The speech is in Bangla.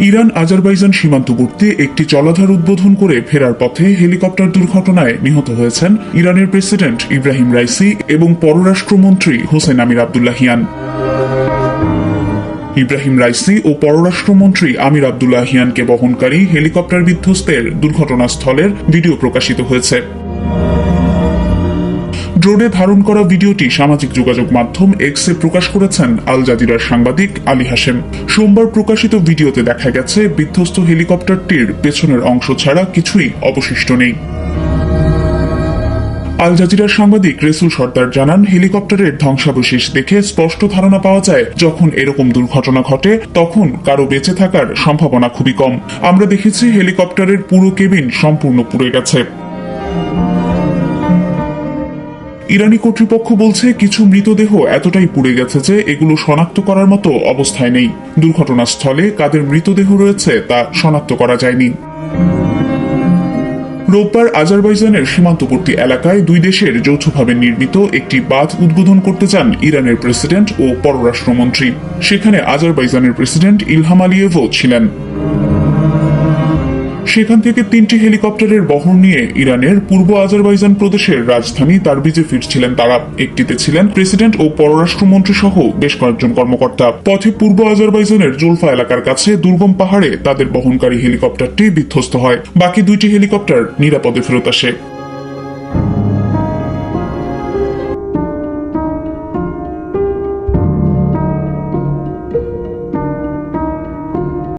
ইরান আজারবাইজান সীমান্তবর্তী একটি জলাধার উদ্বোধন করে ফেরার পথে হেলিকপ্টার দুর্ঘটনায় নিহত হয়েছেন ইরানের প্রেসিডেন্ট ইব্রাহিম রাইসি এবং পররাষ্ট্রমন্ত্রী Hossein Amir Abdollahian. Ebrahim Raisi ও পররাষ্ট্রমন্ত্রী আমির আবদুল্লাহিয়ানকে বহনকারী হেলিকপ্টার বিধ্বস্তের দুর্ঘটনাস্থলের ভিডিও প্রকাশিত হয়েছে। ড্রোনে ধারণ করা ভিডিওটি সামাজিক যোগাযোগ মাধ্যম এক্সে প্রকাশ করেছেন আল জাজিরার সাংবাদিক আলী হাশেম। সোমবার প্রকাশিত ভিডিওতে দেখা গেছে বিধ্বস্ত হেলিকপ্টারটির পেছনের অংশ ছাড়া কিছুই অবশিষ্ট নেই। আল জাজিরার সাংবাদিক রেসুল সর্দার জানান, হেলিকপ্টারের ধ্বংসাবশেষ দেখে স্পষ্ট ধারণা পাওয়া যায় যখন এরকম দুর্ঘটনা ঘটে তখন কারো বেঁচে থাকার সম্ভাবনা খুবই কম। আমরা দেখেছি হেলিকপ্টারের পুরো কেবিন সম্পূর্ণ পুড়ে গেছে। ইরানি কর্তৃপক্ষ বলছে কিছু মৃতদেহ এতটাই পুড়ে গেছে যে এগুলো শনাক্ত করার মতো অবস্থায় নেই। দুর্ঘটনাস্থলে কাদের মৃতদেহ রয়েছে তা শনাক্ত করা যায়নি। রোববার আজারবাইজানের সীমান্তবর্তী এলাকায় দুই দেশের যৌথভাবে নির্মিত একটি বাঁধ উদ্বোধন করতে চান ইরানের প্রেসিডেন্ট ও পররাষ্ট্রমন্ত্রী। সেখানে আজারবাইজানের প্রেসিডেন্ট ইলহাম আলিয়েভও ছিলেন। সেখান থেকে 3টি হেলিকপ্টারের বহর নিয়ে ইরানের পূর্ব আজারবাইজান প্রদেশের রাজধানী তারবিজে ফিরছিলেন তারা। একটিতে ছিলেন প্রেসিডেন্ট ও পররাষ্ট্রমন্ত্রী সহ বেশ কয়েকজন কর্মকর্তা। পথে পূর্ব আজারবাইজানের জোলফা এলাকার কাছে দুর্গম পাহাড়ে তাদের বহনকারী হেলিকপ্টারটি বিধ্বস্ত হয়। বাকি 2টি হেলিকপ্টার নিরাপদে ফেরত আসে।